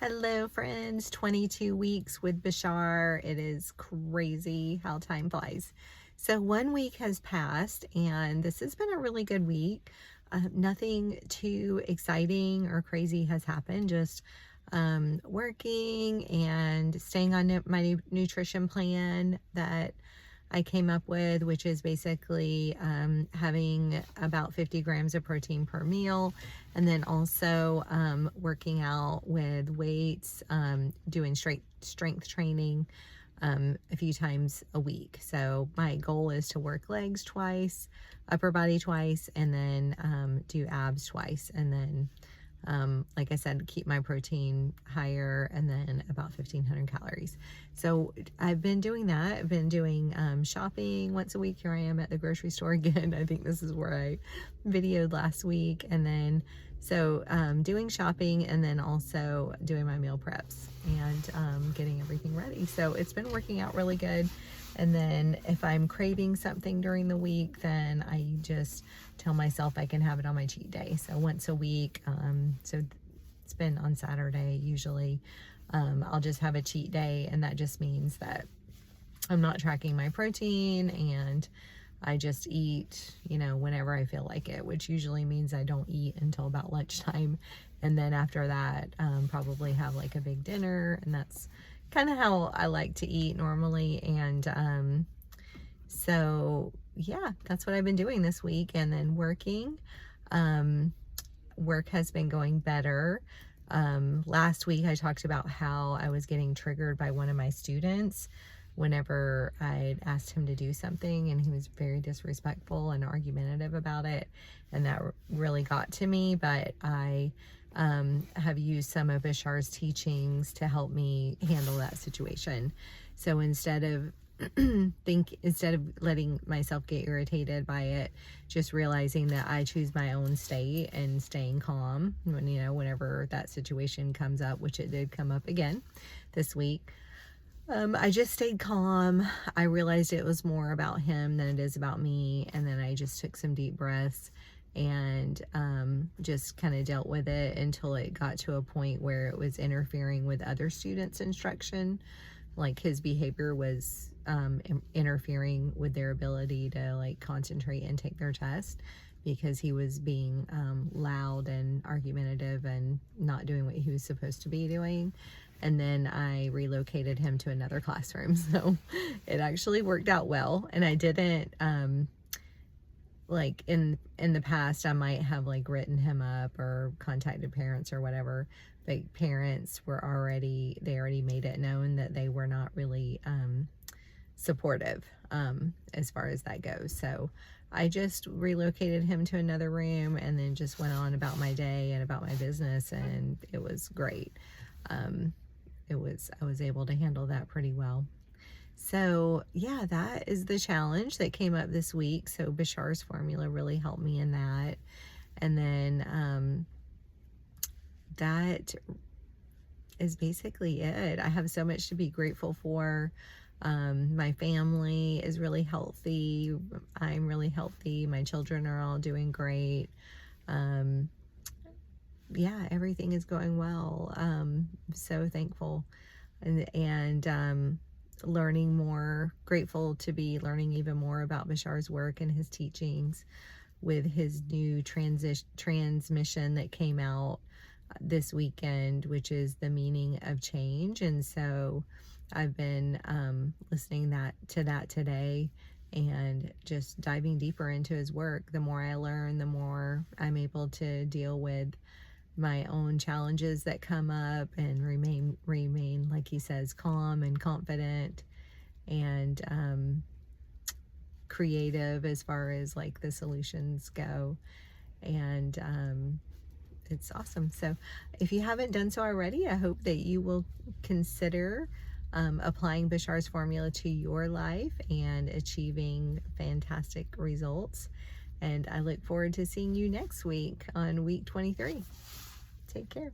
Hello friends, 22 weeks with Bashar. It is crazy how time flies. So 1 week has passed and this has been a really good week. Nothing too exciting or crazy has happened, just working and staying on my nutrition plan that I came up with, which is basically having about 50 grams of protein per meal, and then also working out with weights, doing strength training a few times a week. So my goal is to work legs twice, upper body twice, and then do abs twice, and then like I said, keep my protein higher, and then about 1,500 calories. So I've been doing that. I've been doing shopping once a week. Here I am at the grocery store again. I think this is where I videoed last week. And then, so doing shopping and then also doing my meal preps and getting everything ready. So it's been working out really good. And then if I'm craving something during the week, then I just tell myself I can have it on my cheat day. So once a week, so it's been on Saturday usually, I'll just have a cheat day, and that just means that I'm not tracking my protein and I just eat, whenever I feel like it, which usually means I don't eat until about lunchtime. And then after that, probably have like a big dinner, and that's kind of how I like to eat normally. And so yeah, that's what I've been doing this week. And then working, work has been going better. Last week I talked about how I was getting triggered by one of my students whenever I'd asked him to do something, and he was very disrespectful and argumentative about it, and that really got to me. But I have used some of Bashar's teachings to help me handle that situation. So instead of letting myself get irritated by it, just realizing that I choose my own state and staying calm when, whenever that situation comes up, which it did come up again this week. I just stayed calm. I realized it was more about him than it is about me. And then I just took some deep breaths and just kind of dealt with it until it got to a point where it was interfering with other students' instruction. Like his behavior was interfering with their ability to like concentrate and take their test, because he was being loud and argumentative and not doing what he was supposed to be doing. And then I relocated him to another classroom. So it actually worked out well. And I didn't, like in the past, I might have like written him up or contacted parents or whatever, but parents were already made it known that they were not really supportive as far as that goes. So I just relocated him to another room and then just went on about my day and about my business, and it was great. I was able to handle that pretty well. So yeah, that is the challenge that came up this week. So Bashar's formula really helped me in that. And then that is basically it. I have so much to be grateful for. My family is really healthy. I'm really healthy. My children are all doing great. Yeah, everything is going well. So thankful and learning more, grateful to be learning even more about Bashar's work and his teachings with his new transmission that came out this weekend, which is the meaning of change. And so I've been listening to that today and just diving deeper into his work. The more I learn, the more I'm able to deal with my own challenges that come up and remain, like he says, calm and confident and creative as far as like the solutions go. And it's awesome. So if you haven't done so already, I hope that you will consider applying Bashar's formula to your life and achieving fantastic results. And I look forward to seeing you next week on week 23. Take care.